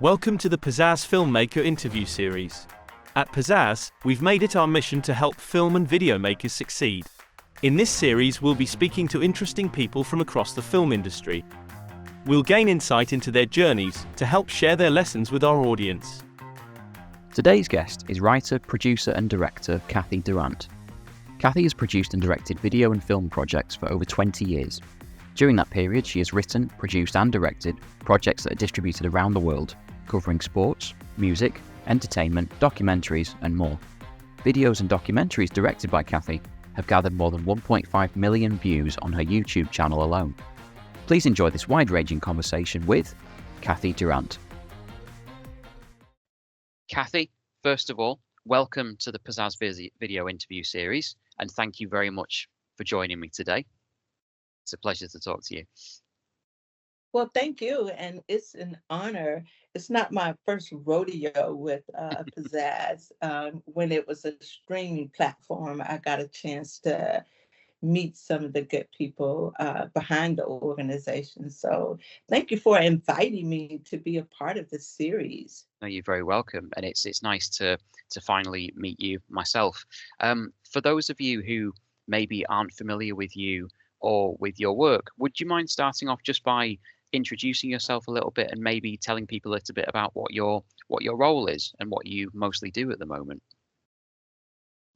Welcome to the Pizzazz Filmmaker interview series. At Pizzazz, we've made it our mission to help film and video makers succeed. In this series, we'll be speaking to interesting people from across the film industry. We'll gain insight into their journeys to help share their lessons with our audience. Today's guest is writer, producer and director Cathy Durant. Cathy has produced and directed video and film projects for over 20 years. During that period, she has written, produced and directed projects that are distributed around the world, covering sports, music, entertainment, documentaries and more. Videos and documentaries directed by Cathy have gathered more than 1.5 million views on her YouTube channel alone. Please enjoy this wide-ranging conversation with Cathy Durant. Cathy, first of all, welcome to the Pizzazz video interview series, and thank you very much for joining me today. It's a pleasure to talk to you. Well, thank you, and it's an honor. It's not my first rodeo with Pizzazz. When it was a streaming platform, I got a chance to meet some of the good people behind the organization. So thank you for inviting me to be a part of this series. No, you're very welcome, and it's nice to finally meet you myself. For those of you who maybe aren't familiar with you or with your work, would you mind starting off just by introducing yourself a little bit and maybe telling people a little bit about what your role is and what you mostly do at the moment?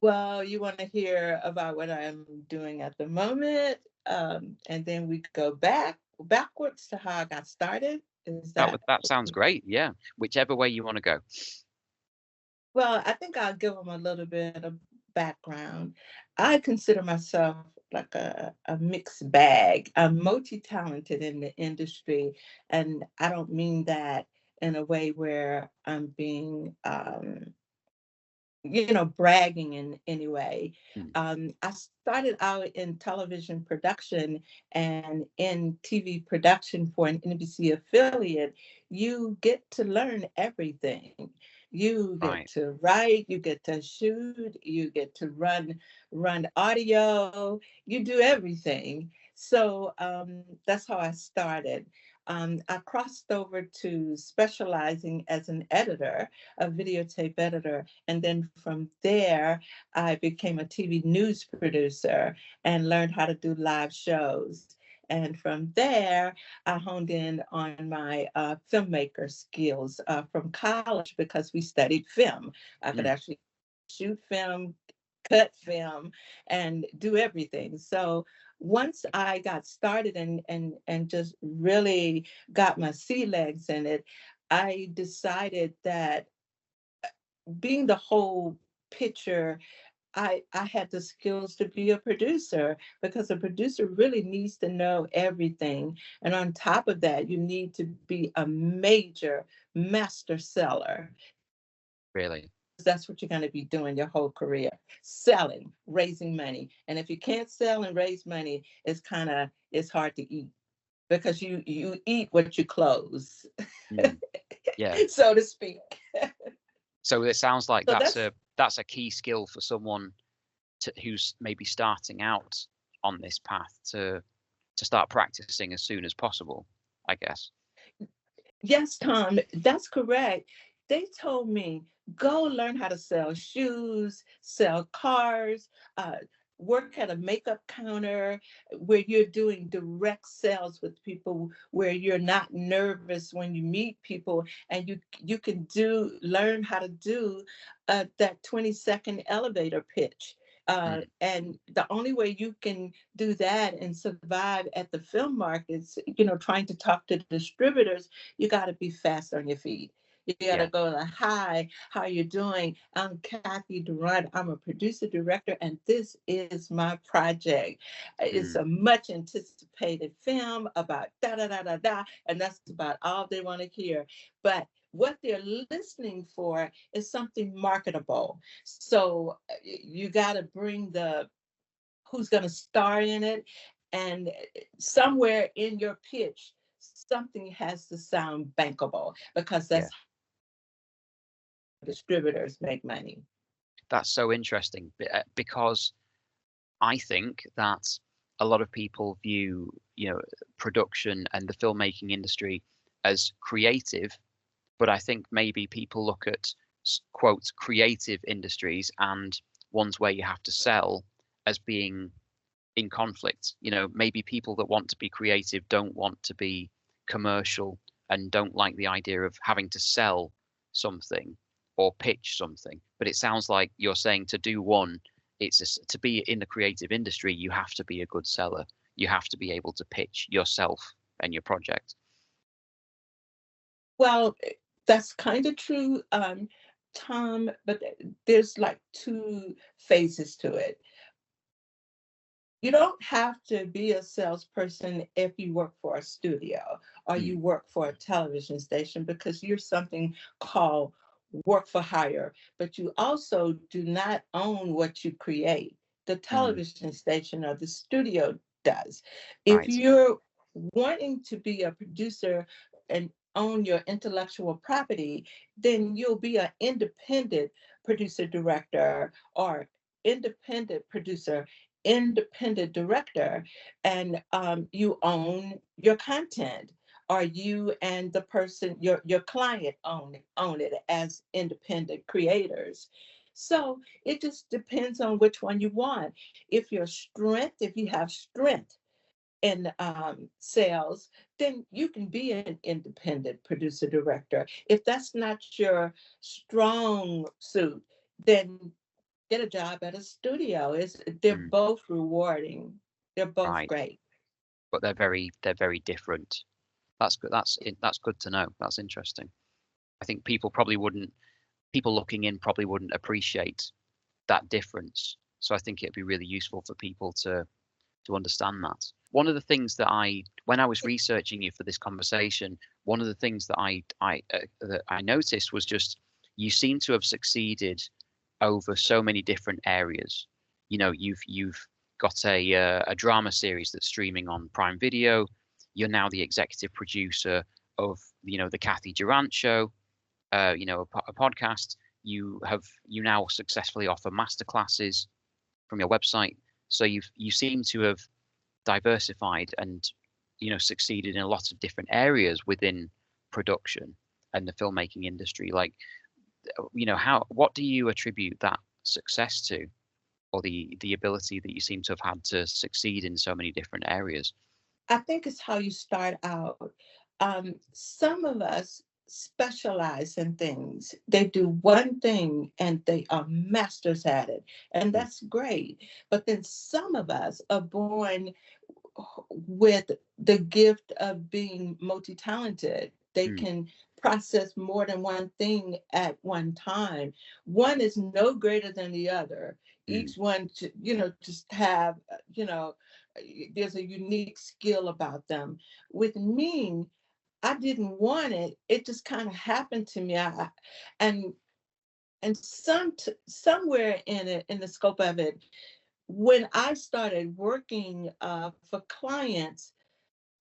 Well, you want to hear about what I'm doing at the moment, and then we go backwards to how I got started. Is that? That sounds great. Yeah, whichever way you want to go. Well, I think I'll give them a little bit of background. I consider myself like a mixed bag. I'm multi-talented in the industry, and I don't mean that in a way where I'm being bragging in any way. Mm. I started out in television production and in TV production for an NBC affiliate. You get to learn everything. You get Right. to write, you get to shoot, you get to run audio, you do everything. So that's how I started. I crossed over to specializing as an editor, a videotape editor. And then from there, I became a TV news producer and learned how to do live shows. And from there, I honed in on my filmmaker skills from college because we studied film. I could actually shoot film, cut film, and do everything. So once I got started and just really got my sea legs in it, I decided that being the whole picture, I had the skills to be a producer because a producer really needs to know everything. And on top of that, you need to be a major master seller. Really. That's what you're going to be doing your whole career, selling, raising money. And if you can't sell and raise money, it's hard to eat because you eat what you close, Yeah. so to speak. So it sounds like So that's a key skill for someone who's maybe starting out on this path to start practicing as soon as possible, I guess. Yes, Tom, that's correct. They told me, go learn how to sell shoes, sell cars, work at a makeup counter where you're doing direct sales with people, where you're not nervous when you meet people, and you can learn how to do that 20-second elevator pitch. And the only way you can do that and survive at the film markets, trying to talk to distributors, you got to be fast on your feet. You got to Yeah. go to, hi, how you doing? I'm Cathy Durant. I'm a producer director, and this is my project. It's a much anticipated film about da da da da da, and that's about all they want to hear. But what they're listening for is something marketable. So you got to bring who's going to star in it, and somewhere in your pitch, something has to sound bankable because Yeah. that's how distributors make money. That's so interesting because I think that a lot of people view, production and the filmmaking industry as creative, But I think maybe people look at quote creative industries and ones where you have to sell as being in conflict. You know, maybe people that want to be creative don't want to be commercial and don't like the idea of having to sell something or pitch something. But it sounds like you're saying to do one, to be in the creative industry, you have to be a good seller. You have to be able to pitch yourself and your project. Well, that's kind of true, Tom, but there's like two phases to it. You don't have to be a salesperson if you work for a studio or Mm, you work for a television station, because you're something called work for hire, but you also do not own what you create. The mm, television station or the studio does. If right. you're wanting to be a producer and own your intellectual property, then you'll be an independent producer director or independent producer, independent director, and you own your content, or you and the person, your client, own it as independent creators. So it just depends on which one you want. If you have strength in sales, then you can be an independent producer director. If that's not your strong suit, then get a job at a studio. They're Mm, both rewarding. They're both right. great. But they're very different. That's good. That's good to know. That's interesting. I think people looking in probably wouldn't appreciate that difference. So I think it'd be really useful for people to understand that. One of the things when I was researching you for this conversation, one of the things that I noticed was just you seem to have succeeded over so many different areas. You know, you've got a drama series that's streaming on Prime Video. You're now the executive producer of the Cathy Durant show. A podcast. You now successfully offer masterclasses from your website. So you seem to have diversified and succeeded in a lot of different areas within production and the filmmaking industry. Like, what do you attribute that success to, or the ability that you seem to have had to succeed in so many different areas? I think it's how you start out. Some of us specialize in things. They do one thing and they are masters at it, and Mm, that's great. But then some of us are born with the gift of being multi-talented. They mm, can process more than one thing at one time. One is no greater than the other. mm, Each one, just have, there's a unique skill about them. With me, I didn't want it. It just kind of happened to me. And somewhere in it, in the scope of it, when I started working for clients,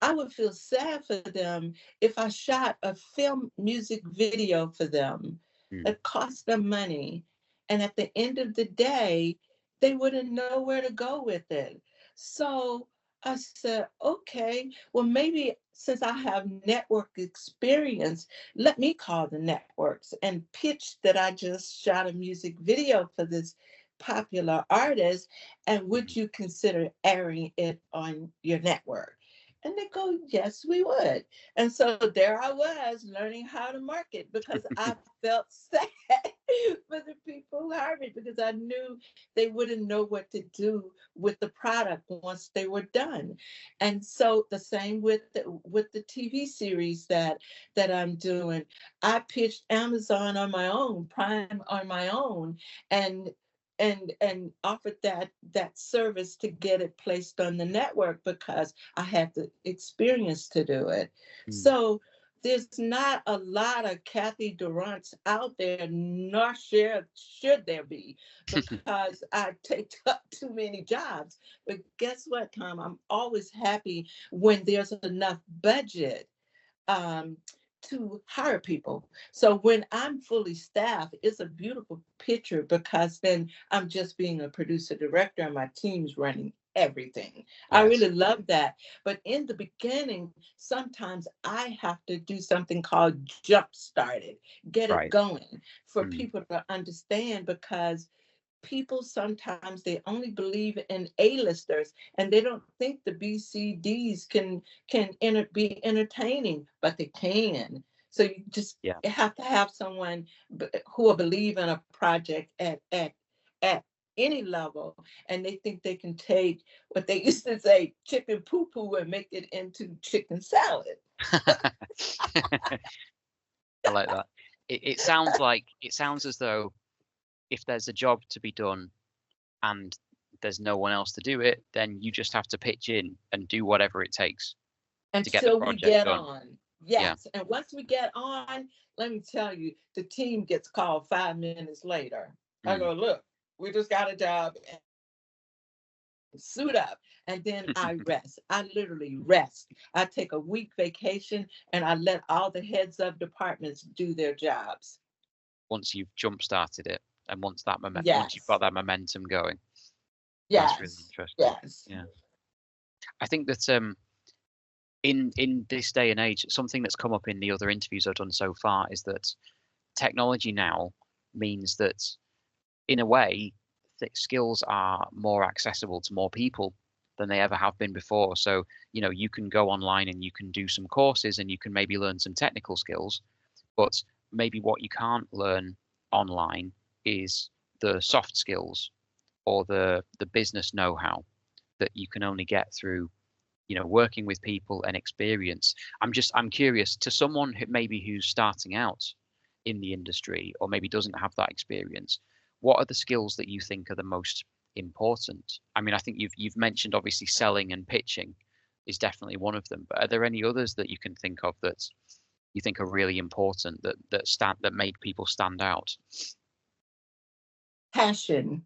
I would feel sad for them if I shot a film music video for them mm, that cost them money. And at the end of the day, they wouldn't know where to go with it. So I said, okay, well, maybe since I have network experience, let me call the networks and pitch that I just shot a music video for this popular artist. And would mm. you consider airing it on your network? And they go, yes, we would. And so there I was learning how to market, because I felt sad for the people who hired me, because I knew they wouldn't know what to do with the product once they were done. And so the same with the TV series that I'm doing. I pitched Amazon on my own, Prime on my own, and offered that service to get it placed on the network, because I had the experience to do it. Mm. So there's not a lot of Cathy Durants out there, nor should there be, because I take up too many jobs. But guess what, Tom? I'm always happy when there's enough budget um, to hire people. So when I'm fully staffed, it's a beautiful picture, because then I'm just being a producer director and my team's running everything. I Yes. really love that. But in the beginning, sometimes I have to do something called jump start it, get it Right. going for Mm. people to understand, because people sometimes they only believe in A-listers and they don't think the BCDs can be entertaining, but they can. So you just Yeah. have to have someone who will believe in a project at any level, and they think they can take what they used to say chicken poo poo and make it into chicken salad. I like that. It sounds as though if there's a job to be done and there's no one else to do it, then you just have to pitch in and do whatever it takes to get the Until we project get done. on. Yeah. Yes. And once we get on, let me tell you, the team gets called 5 minutes later. I Mm. go, look, we just got a job, and suit up. And then I rest. I literally rest. I take a week vacation and I let all the heads of departments do their jobs. Once you've jump started it and once you've got Yes. that momentum going. That's really Yes. interesting. Yes. Yeah. I think that in this day and age, something that's come up in the other interviews I've done so far is that technology now means that in a way skills are more accessible to more people than they ever have been before. So, you can go online and you can do some courses and you can maybe learn some technical skills, but maybe what you can't learn online is the soft skills or the business know-how that you can only get through working with people and experience. I'm curious, to someone who's starting out in the industry or maybe doesn't have that experience, what are the skills that you think are the most important? I mean, I think you've mentioned obviously selling and pitching is definitely one of them, but are there any others that you can think of that you think are really important that make people stand out? Passion.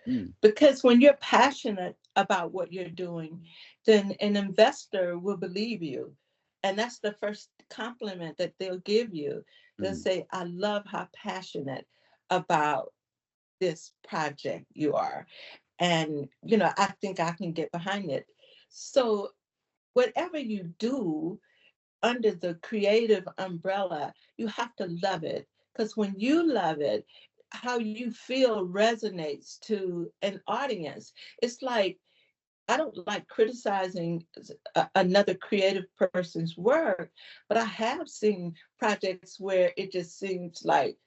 Mm. Because when you're passionate about what you're doing, then an investor will believe you. And that's the first compliment that they'll give you. They'll Mm. say, I love how passionate about this project you are. And, I think I can get behind it. So, whatever you do under the creative umbrella, you have to love it. Because when you love it, how you feel resonates to an audience. It's like, I don't like criticizing another creative person's work, but I have seen projects where it just seems like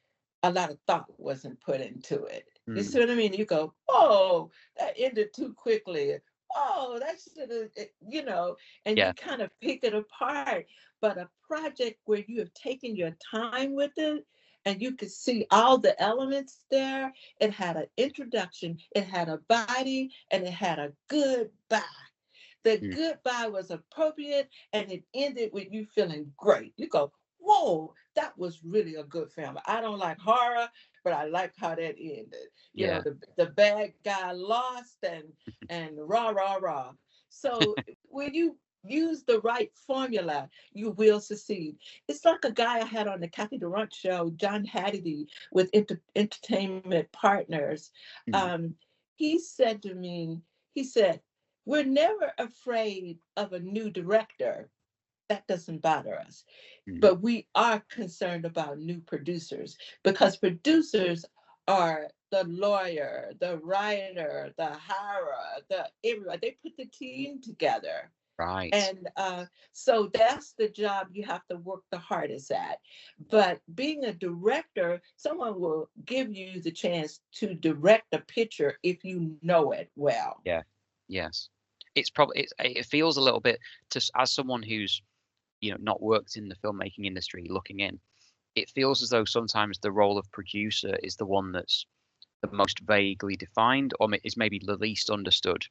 a lot of thought wasn't put into it. You see Mm. what I mean? You go, oh, that ended too quickly. Oh, that should have, and Yeah. you kind of pick it apart. But a project where you have taken your time with it and you could see all the elements there, it had an introduction, it had a body, and it had a goodbye. The Mm. goodbye was appropriate and it ended with you feeling great. You go, whoa, that was really a good film. I don't like horror, but I like how that ended. Yeah. The bad guy lost and rah rah rah. So when you use the right formula, you will succeed. It's like a guy I had on the Cathy Durant show, John Hannity, with Entertainment Partners. Mm. Um, he said to me, he said, we're never afraid of a new director. That doesn't bother us. Mm. But we are concerned about new producers, because producers are the lawyer, the writer, the hirer, the everybody. They put the team together. Right. And so that's the job you have to work the hardest at. But being a director, someone will give you the chance to direct a picture if you know it well. Yeah. Yes. It feels a little bit as someone who's not worked in the filmmaking industry looking in, it feels as though sometimes the role of producer is the one that's the most vaguely defined or is maybe the least understood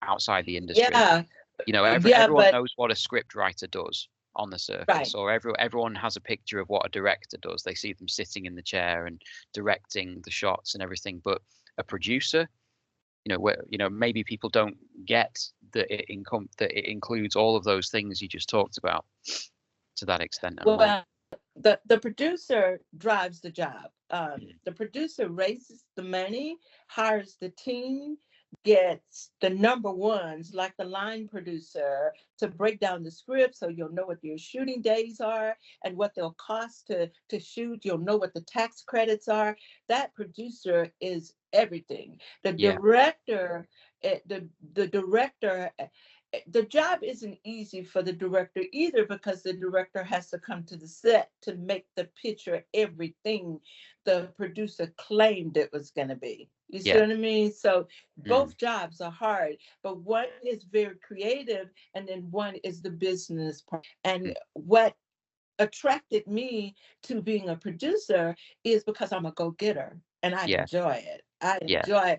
outside the industry. Yeah, yeah, Everyone but knows what a script writer does on the surface, right. or everyone has a picture of what a director does. They see them sitting in the chair and directing the shots and everything. But a producer, where maybe people don't get that that it includes all of those things you just talked about to that extent and more. Well, the producer drives the job. Mm. The producer raises the money, hires the team, gets the number ones, like the line producer, to break down the script so you'll know what your shooting days are and what they'll cost to shoot. You'll know what the tax credits are. That producer is everything. The Yeah. director, the director, the job isn't easy for the director either, because the director has to come to the set to make the picture everything the producer claimed it was going to be. You see Yeah. what I mean? So Mm. both jobs are hard, but one is very creative and then one is the business part. Mm. And what attracted me to being a producer is because I'm a go-getter and I Yeah. enjoy it. I Yeah. enjoy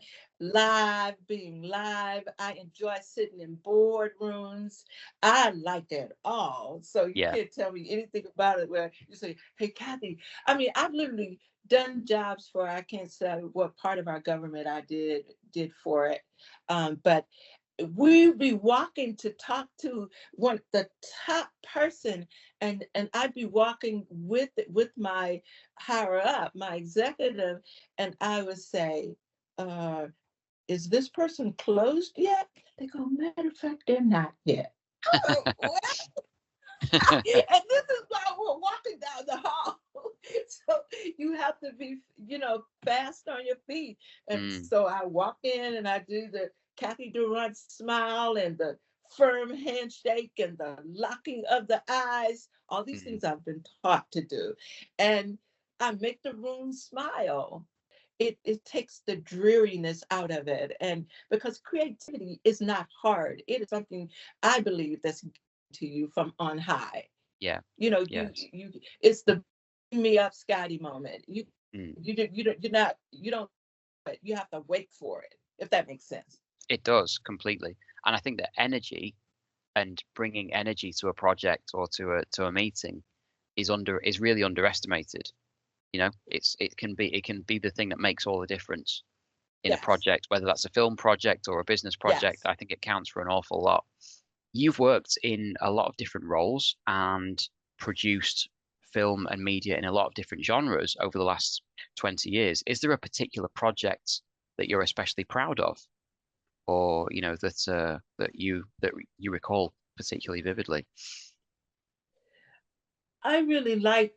being live. I enjoy sitting in boardrooms. I like that all. So you Yeah. can't tell me anything about it where you say, hey, Cathy, I mean, I've literally done jobs for, I can't say what part of our government I did for it. But we'll be walking to talk to one the top person, and I'd be walking with my higher up, my executive, and I would say, uh is this person closed yet? They go, matter of fact, they're not yet. I'm like, what? And this is why we're walking down the hall. So you have to be, fast on your feet. And Mm. so I walk in and I do the Cathy Durant smile and the firm handshake and the locking of the eyes, all these Mm. things I've been taught to do. And I make the room smile. It takes the dreariness out of it. And because creativity is not hard, it is something I believe that's to you from on high. Yeah. You know, Yes. you it's the bring me up Scotty moment. Mm. You don't, but you have to wait for it, if that makes sense. It does completely. And I think that energy and bringing energy to a project or to a meeting is really underestimated. You know, it can be the thing that makes all the difference in a Yes, project, whether that's a film project or a business project. yes. I think it counts for an awful lot. You've worked in a lot of different roles and produced film and media in a lot of different genres over the last 20 years. Is there a particular project that you're especially proud of, or that you recall particularly vividly? I really like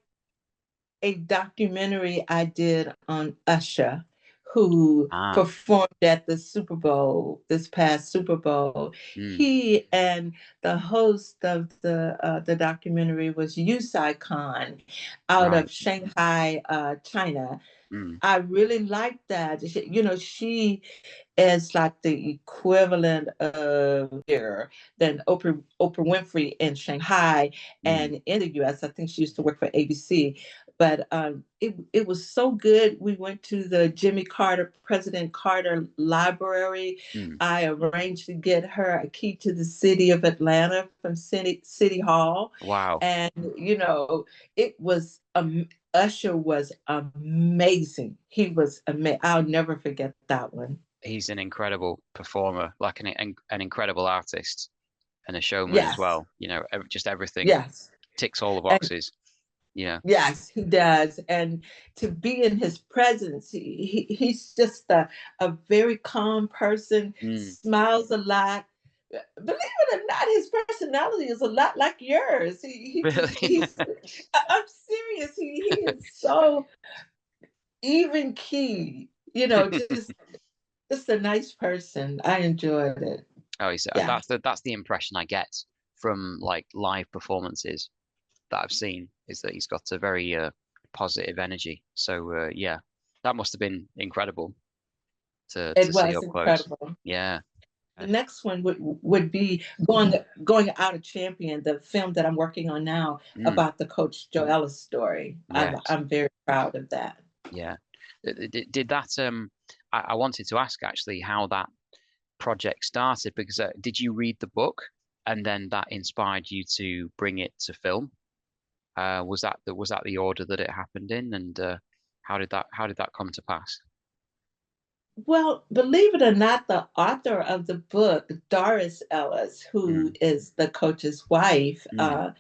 a documentary I did on Usher, who Ah. performed at the Super Bowl, this past Super Bowl. Mm. He and the host of the documentary was Yusai Khan out Right. of Shanghai, China. Mm. I really like that. She is like the equivalent of here than Oprah Winfrey in Shanghai Mm. and in the US. I think she used to work for ABC. But it was so good. We went to the President Carter Library. Mm. I arranged to get her a key to the city of Atlanta from City Hall. Wow. And, it was Usher was amazing. He was amazing. I'll never forget that one. He's an incredible performer, like an incredible artist and a showman as Yes, well. You know, just everything yes. ticks all the And boxes. Yeah. yes, he does. And to be in his presence, he's just a very calm person, Mm. smiles a lot. Believe it or not, his personality is a lot like yours. Really? I'm serious. He is so even key, just a nice person. I enjoyed it. Oh, he's, Yeah. that's the impression I get from like live performances that I've seen is that he's got a very positive energy. So yeah, that must have been incredible to It see was up close. incredible. Yeah. The Uh, next one would be going out of champion, the film that I'm working on now mm, about the Coach Joe Ellis story. yes. I'm very proud of that. Yeah. Did that I wanted to ask actually how that project started because did you read the book and then that inspired you to bring it to film? Was that the order that it happened in, and how did that come to pass? Well, believe it or not, the author of the book, Doris Ellis, who Mm. is the coach's wife, Mm.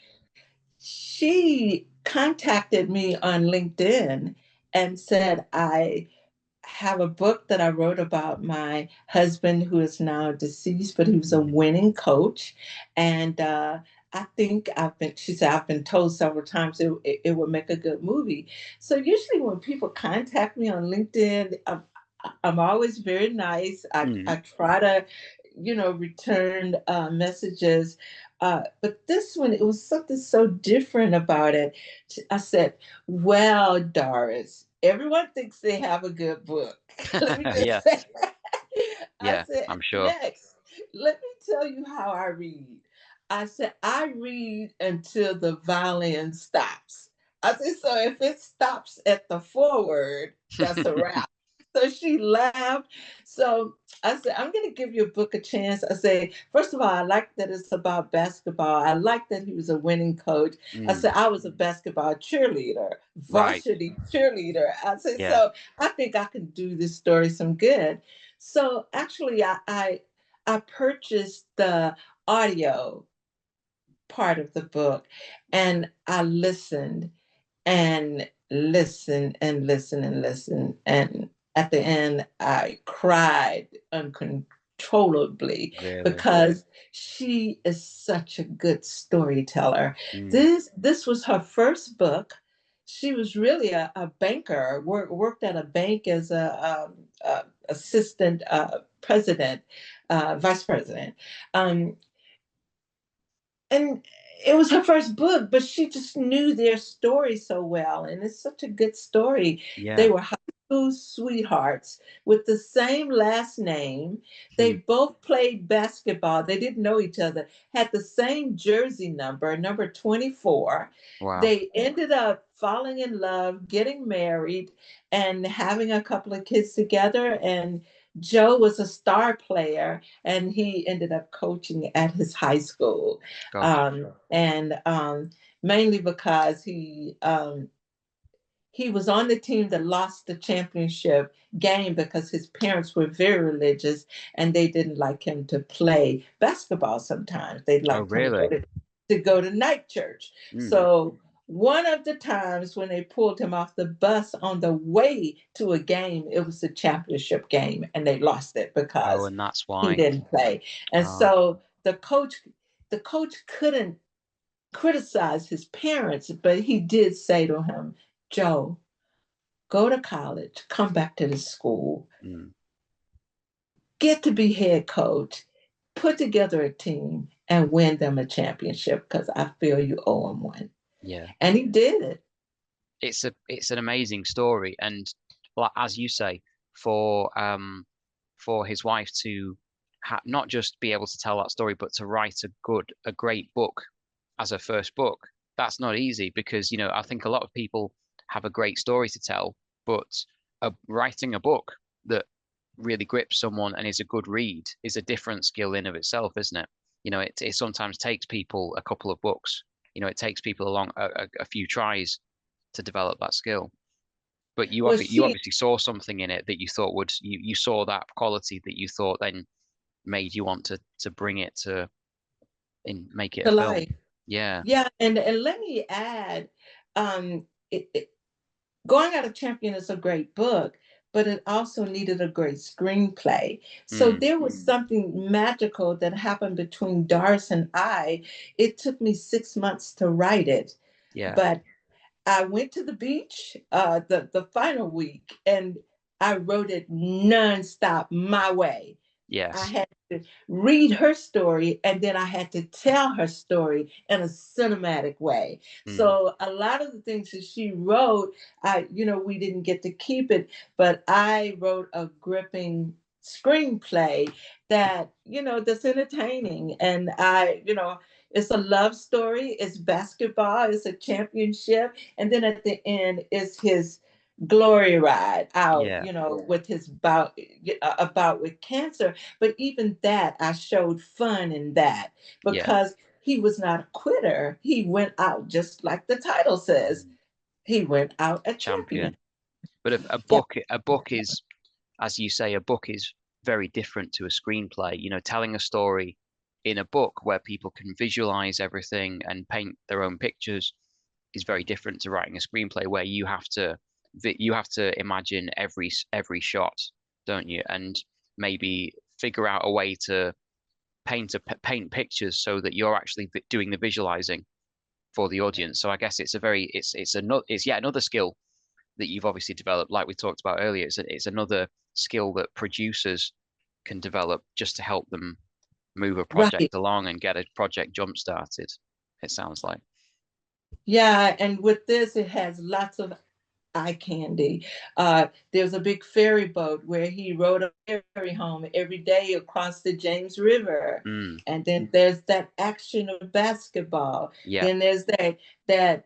she contacted me on LinkedIn and said, I have a book that I wrote about my husband who is now deceased, but he was a winning coach. And I think she said, I've been told several times it would make a good movie. So usually when people contact me on LinkedIn, I'm always very nice. I try to, return messages. But this one, it was something so different about it. I said, well, Doris, everyone thinks they have a good book. Let me Yeah, just say that. I yeah, said, I'm sure. next, let me tell you how I read. I said, I read until the violin stops. I said, so if it stops at the forward, that's a wrap. So she laughed. So I said, I'm going to give your book a chance. I say, first of all, I like that it's about basketball. I like that he was a winning coach. I said, I was a basketball cheerleader, Right. varsity cheerleader. I said, Yeah. so I think I can do this story some good. So actually, I purchased the audio part of the book and I listened and listen and listen and listen. And at the end, I cried uncontrollably Really. because she is such a good storyteller. Mm. This was her first book. She was really a banker, worked at a bank as a assistant president, vice president. Um, and it was her first book, but she just knew their story so well. And it's such a good story. They Yeah. were high school sweethearts with the same last name. They both played basketball. They didn't know each other, had the same jersey number, number 24. Wow. They ended up falling in love, getting married, and having a couple of kids together. And Joe was a star player, and he ended up coaching at his high school, Gosh. and mainly because he was on the team that lost the championship game because his parents were very religious and they didn't like him to play basketball sometimes. They Oh, liked him really? to go to night church. Mm. So one of the times when they pulled him off the bus on the way to a game, it was the championship game and they lost it Oh, because and that's he why. didn't play. And Oh. so the coach couldn't criticize his parents, but he did say to him, Joe, go to college, come back to the school, Mm. get to be head coach, put together a team, and win them a championship because I feel you owe them one. Yeah. And he did it. It's an amazing story, and like as you say, for for his wife to not just be able to tell that story, but to write a great book as a first book. That's not easy because, I think a lot of people have a great story to tell, but writing a book that really grips someone and is a good read is a different skill in of itself, isn't it? It sometimes takes people a couple of books. It takes people along a few tries to develop that skill. But Well, you she obviously saw something in it that you thought you saw that quality that you thought then made you want to bring it to and make it a to film. life. Yeah. Yeah, and let me add, um, Going Out of Champion is a great book, but it also needed a great screenplay. So Mm, there was something magical that happened between Doris and I. It took me 6 months to write it, yeah. but I went to the beach the final week and I wrote it nonstop my way. I Yes. had to read her story and then I had to tell her story in a cinematic way. Mm, So a lot of the things that she wrote, we didn't get to keep it, but I wrote a gripping screenplay that's entertaining. And it's a love story, it's basketball, it's a championship. And then at the end, it's his glory ride out, yeah. with his about with cancer. But even that, I showed fun in that Yeah. because he was not a quitter. He went out just like the title says. Mm, He went out a champion. champion. But Yeah. a book is, as you say, a book is very different to a screenplay. Telling a story in a book where people can visualize everything and paint their own pictures is very different to writing a screenplay where you have to that you have to imagine every shot, don't you? And maybe figure out a way to paint pictures so that you're actually doing the visualizing for the audience. So I guess it's yet another skill that you've obviously developed, like we talked about earlier. It's another skill that producers can develop just to help them move a Right. project along and get a project jump started. It sounds like. Yeah, and with this, it has lots of eye candy. There's a big ferry boat where he rode a ferry home every day across the James River. Mm, And then there's that action of basketball. yeah, Then there's that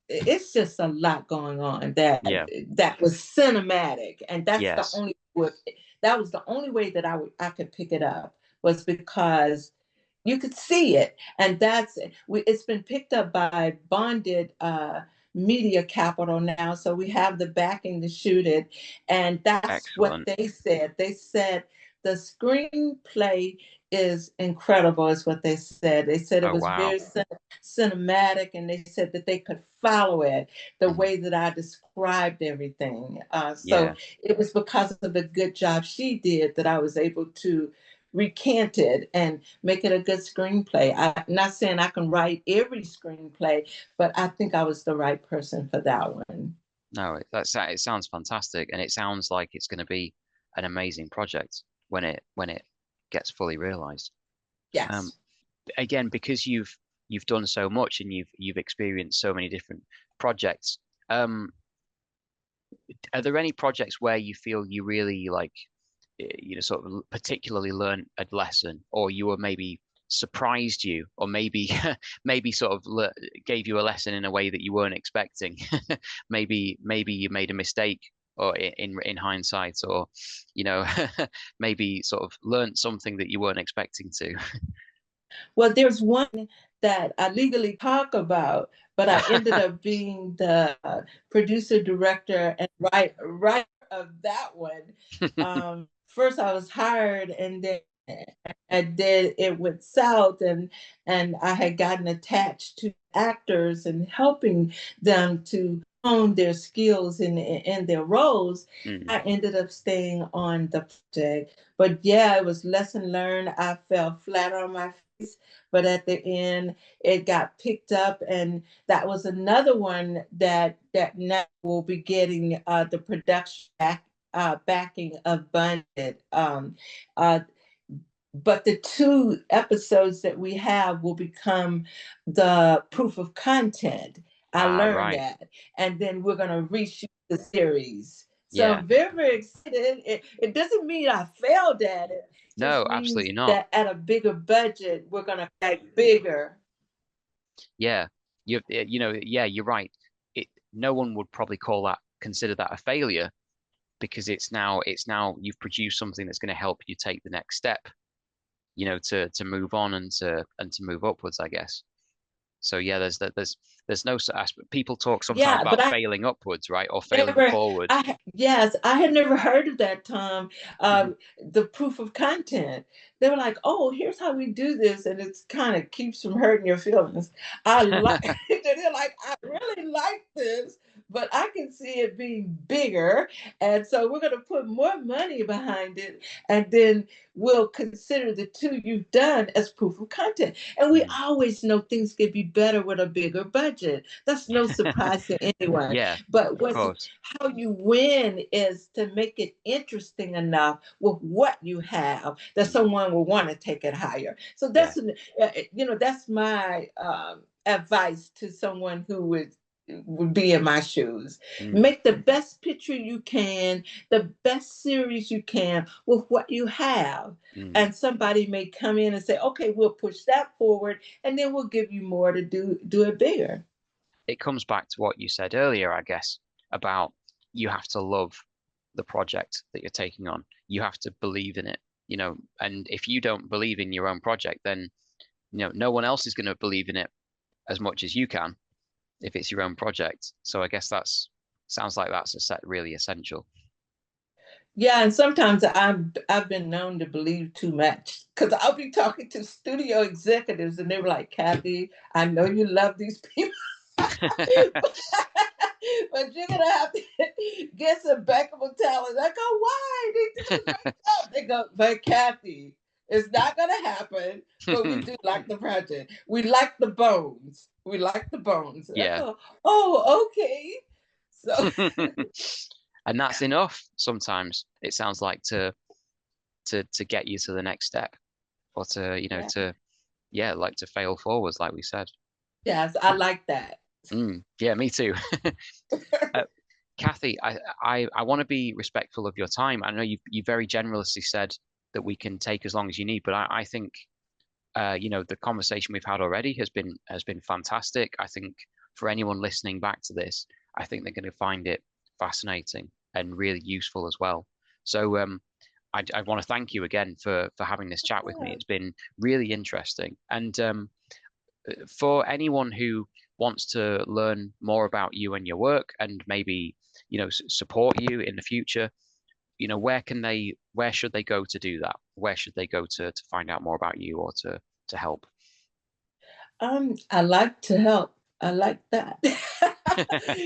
it's just a lot going on yeah, that was cinematic. And yes, that was the only way that I could pick it up, was because you could see it. And it's been picked up by bonded media capital now, so we have the backing to shoot it. And that's what excellent. they said the screenplay is incredible, is what they said it Oh was wow. very cinematic, and they said that they could follow it the Mhm. way that I described everything. So Yeah. it was because of the good job she did that I was able to recant it and make it a good screenplay. I'm not saying I can write every screenplay, but I think I was the right person for that one. No, it sounds fantastic, and it sounds like it's going to be an amazing project when it gets fully realized. Um, Yes. Again, because you've done so much and you've experienced so many different projects. Um, are there any projects where you feel you really like, sort of particularly learned a lesson, or you were maybe surprised you, or maybe maybe sort of gave you a lesson in a way that you weren't expecting? Maybe you made a mistake, or in hindsight, or you know, maybe sort of learned something that you weren't expecting to. Well, there's one that I legally talk about, but I ended up being the producer, director, and writer of that one. First, I was hired, and then I did it went south, and I had gotten attached to actors and helping them to hone their skills in their roles. Mm, I ended up staying on the project, but yeah, it was lesson learned. I fell flat on my face, but at the end, it got picked up, and that was another one that now will be getting the production backing of Bunded. Uh, but the two episodes that we have will become the proof of content. I ah, learned right. that. And then we're going to reshoot the series. So Yeah. I'm very, very excited. It doesn't mean I failed at it, it No, just means absolutely not. that at a bigger budget, we're going to make bigger. Yeah. Yeah, you're right. No one would probably consider that a failure, because it's now you've produced something that's going to help you take the next step, to move on and to move upwards, I guess. So yeah, there's no people talk sometimes Yeah, but about failing upwards, right? Or failing never forward. yes, I had never heard of that, Tom. Mhm. The proof of content, they were like, oh, here's how we do this, and it's kind of keeps from hurting your feelings. I like they're like, I really like this, but I can see it being bigger, and so we're going to put more money behind it, and then we'll consider the two you've done as proof of content. And we Mm. always know things could be better with a bigger budget. That's no surprise to anyone. Yeah, But of course. how you win is to make it interesting enough with what you have that Mm. someone will want to take it higher. So Yeah. that's my advice to someone who would be in my shoes. Mm. Make the best picture you can, the best series you can with what you have. Mm. And somebody may come in and say, okay, we'll push that forward, and then we'll give you more to do it bigger. It comes back to what you said earlier, I guess, about you have to love the project that you're taking on. You have to believe in it. And if you don't believe in your own project, then no one else is going to believe in it as much as you can if it's your own project. So I guess that's sounds like that's a set really essential. Yeah, and sometimes I've been known to believe too much because I'll be talking to studio executives and they were like, Kathy, I know you love these people. But you're gonna have to get some bankable talent. I go, why? They did a great job. They go, but Cathy, it's not gonna happen. But we do like the project. We like the bones. We like the bones. I Yeah. go, oh, okay. So And that's enough sometimes, it sounds like, to get you to the next step, or to, yeah. like to fail forwards, like we said. Yes, I like that. Yeah, me too. uh, Cathy, I want to be respectful of your time. I know you very generously said that we can take as long as you need, but I think the conversation we've had already has been fantastic. I think for anyone listening back to this, I think they're going to find it fascinating and really useful as well. So I want to thank you again for having this chat with me. Yeah. It's been really interesting. And for anyone who wants to learn more about you and your work, and maybe support you in the future, where should they go to do that? Where should they go to find out more about you, or to help? I like to help. I like that.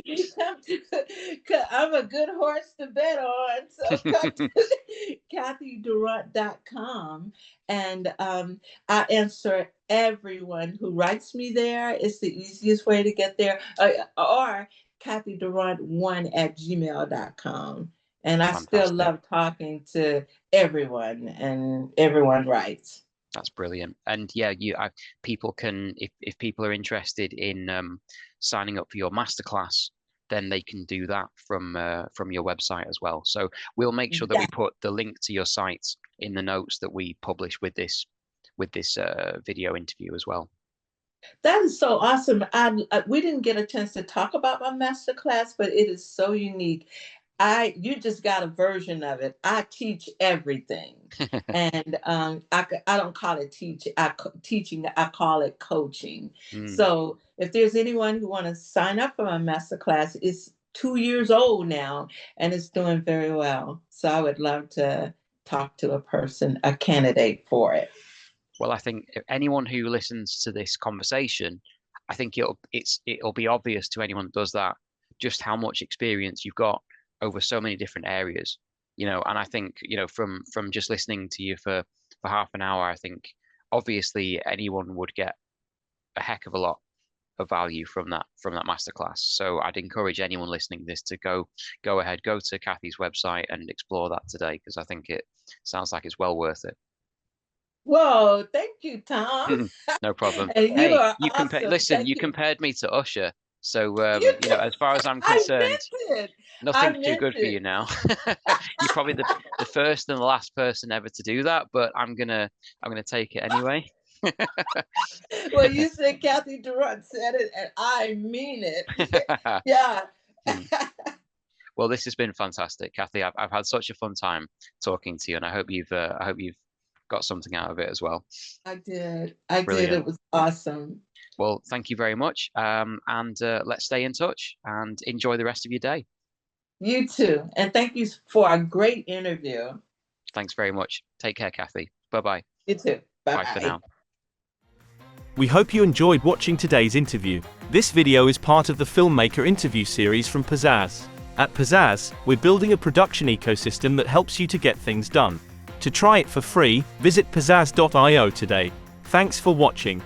You come to, 'cause I'm a good horse to bet on. So come to CathyDurant.com, and I answer everyone who writes me there. It's the easiest way to get there. Or CathyDurant1@gmail.com. And I still Fantastic. love talking to everyone, and everyone writes. That's brilliant. And yeah, people can, if people are interested in signing up for your masterclass, then they can do that from your website as well. So we'll make sure that we put the link to your site in the notes that we publish with this video interview as well. That is so awesome. We didn't get a chance to talk about my masterclass, but it is so unique. You just got a version of it. I teach everything, and I don't call it teaching. I call it coaching. So if there's anyone who want to sign up for my masterclass, it's 2 years old now, and it's doing very well. So I would love to talk to a candidate for it. Well, I think anyone who listens to this conversation, I think it'll be obvious to anyone that does that just how much experience you've got over so many different areas. And I think, from just listening to you for half an hour, I think obviously anyone would get a heck of a lot of value from that masterclass. So I'd encourage anyone listening to this to go ahead, go to Cathy's website and explore that today, because I think it sounds like it's well worth it. Whoa, thank you, Tom. No problem. And you Hey, are you awesome. you compared me to Usher. So You did. as far as I'm I concerned, meant it. I nothing's too meant good for you it. now. You're probably the first and the last person ever to do that, but I'm gonna take it anyway. Well, you said Cathy Durant said it, and I mean it. Yeah. Well, this has been fantastic, Cathy. I've had such a fun time talking to you, and I hope you've got something out of it as well. I did. Brilliant. It was awesome. Well, thank you very much. And let's stay in touch and enjoy the rest of your day. You too. And thank you for a great interview. Thanks very much. Take care, Cathy. Bye-bye. You too. Bye-bye. Bye for now. We hope you enjoyed watching today's interview. This video is part of the Filmmaker interview series from Pizzazz. At Pizzazz, we're building a production ecosystem that helps you to get things done. To try it for free, visit pizzazz.io today. Thanks for watching.